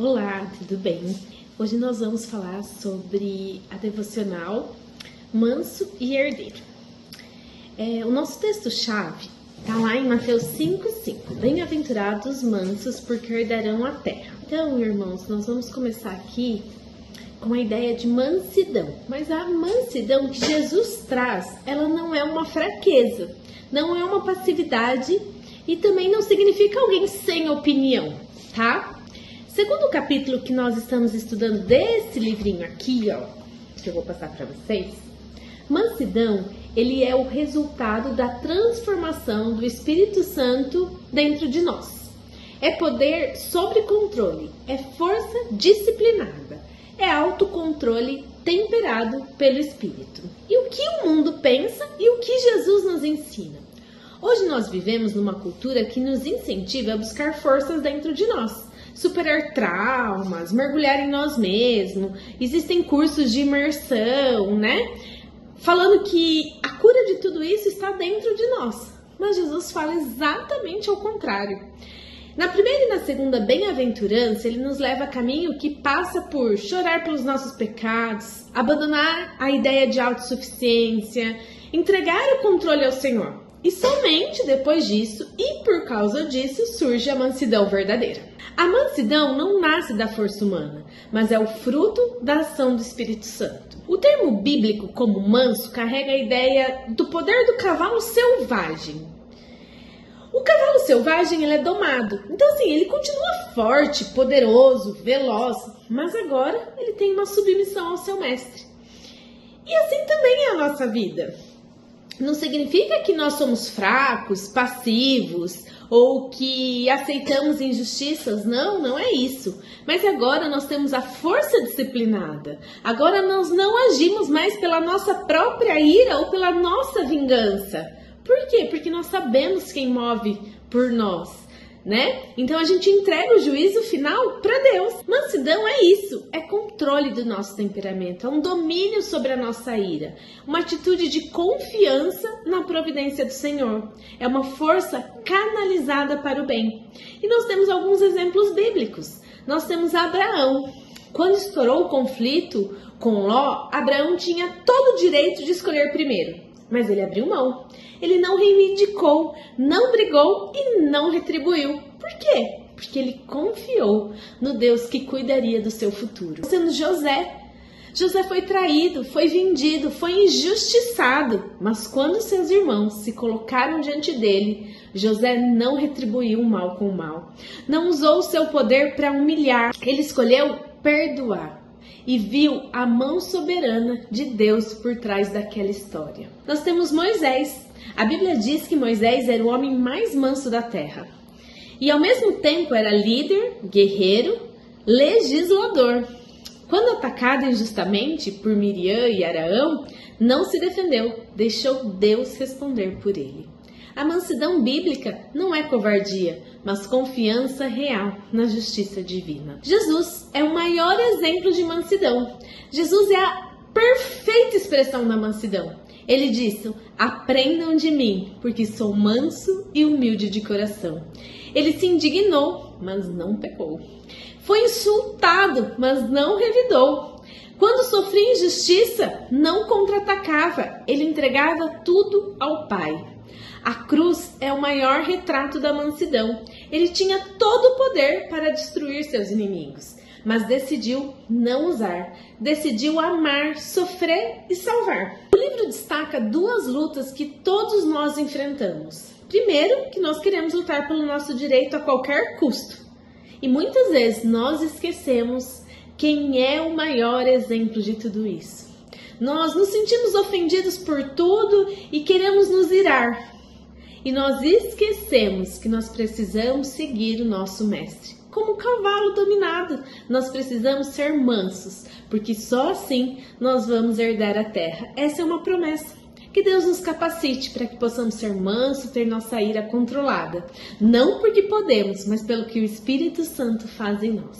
Olá, tudo bem? Hoje nós vamos falar sobre a devocional Manso e Herdeiro. O nosso texto-chave está lá em Mateus 5,5. Bem-aventurados mansos, porque herdarão a terra. Então, irmãos, nós vamos começar aqui com a ideia de mansidão. Mas a mansidão que Jesus traz, ela não é uma fraqueza, não é uma passividade e também não significa alguém sem opinião, tá? Segundo o capítulo que nós estamos estudando desse livrinho aqui, que eu vou passar para vocês, mansidão, ele é o resultado da transformação do Espírito Santo dentro de nós. É poder sobre controle, é força disciplinada, é autocontrole temperado pelo Espírito. E o que o mundo pensa e o que Jesus nos ensina? Hoje nós vivemos numa cultura que nos incentiva a buscar forças dentro de nós. Superar traumas, mergulhar em nós mesmos, existem cursos de imersão, né? Falando que a cura de tudo isso está dentro de nós. Mas Jesus fala exatamente ao contrário. Na primeira e na segunda bem-aventurança, ele nos leva a caminho que passa por chorar pelos nossos pecados, abandonar a ideia de autossuficiência, entregar o controle ao Senhor. E somente depois disso, e por causa disso, surge a mansidão verdadeira. A mansidão não nasce da força humana, mas é o fruto da ação do Espírito Santo. O termo bíblico como manso carrega a ideia do poder do cavalo selvagem. O cavalo selvagem ele é domado, então assim, ele continua forte, poderoso, veloz, mas agora ele tem uma submissão ao seu mestre. E assim também é a nossa vida. Não significa que nós somos fracos, passivos ou que aceitamos injustiças. Não é isso. Mas agora nós temos a força disciplinada. Agora nós não agimos mais pela nossa própria ira ou pela nossa vingança. Por quê? Porque nós sabemos quem move por nós, né? Então a gente entrega o juízo final para Deus. Mansidão é isso, é controle do nosso temperamento, é um domínio sobre a nossa ira, uma atitude de confiança na providência do Senhor, é uma força canalizada para o bem. E nós temos alguns exemplos bíblicos. Nós temos Abraão. Quando estourou o conflito com Ló, Abraão tinha todo o direito de escolher primeiro. Mas ele abriu mão. Ele não reivindicou, não brigou e não retribuiu. Por quê? Porque ele confiou no Deus que cuidaria do seu futuro. Sendo José. José foi traído, foi vendido, foi injustiçado. Mas quando seus irmãos se colocaram diante dele, José não retribuiu o mal com o mal. Não usou o seu poder para humilhar. Ele escolheu perdoar. E viu a mão soberana de Deus por trás daquela história. Nós temos Moisés. A Bíblia diz que Moisés era o homem mais manso da terra. E ao mesmo tempo era líder, guerreiro, legislador. Quando atacado injustamente por Miriam e Arão, não se defendeu, deixou Deus responder por ele. A mansidão bíblica não é covardia, mas confiança real na justiça divina. Jesus é o maior exemplo de mansidão. Jesus é a perfeita expressão da mansidão. Ele disse: aprendam de mim, porque sou manso e humilde de coração. Ele se indignou, mas não pecou. Foi insultado, mas não revidou. Quando sofria injustiça, não contra-atacava. Ele entregava tudo ao Pai. A cruz é o maior retrato da mansidão. Ele tinha todo o poder para destruir seus inimigos, mas decidiu não usar. Decidiu amar, sofrer e salvar. O livro destaca duas lutas que todos nós enfrentamos. Primeiro, que nós queremos lutar pelo nosso direito a qualquer custo. E muitas vezes nós esquecemos quem é o maior exemplo de tudo isso. Nós nos sentimos ofendidos por tudo e queremos nos irar. E nós esquecemos que nós precisamos seguir o nosso mestre. Como um cavalo dominado, nós precisamos ser mansos, porque só assim nós vamos herdar a terra. Essa é uma promessa. Que Deus nos capacite para que possamos ser mansos, ter nossa ira controlada. Não porque podemos, mas pelo que o Espírito Santo faz em nós.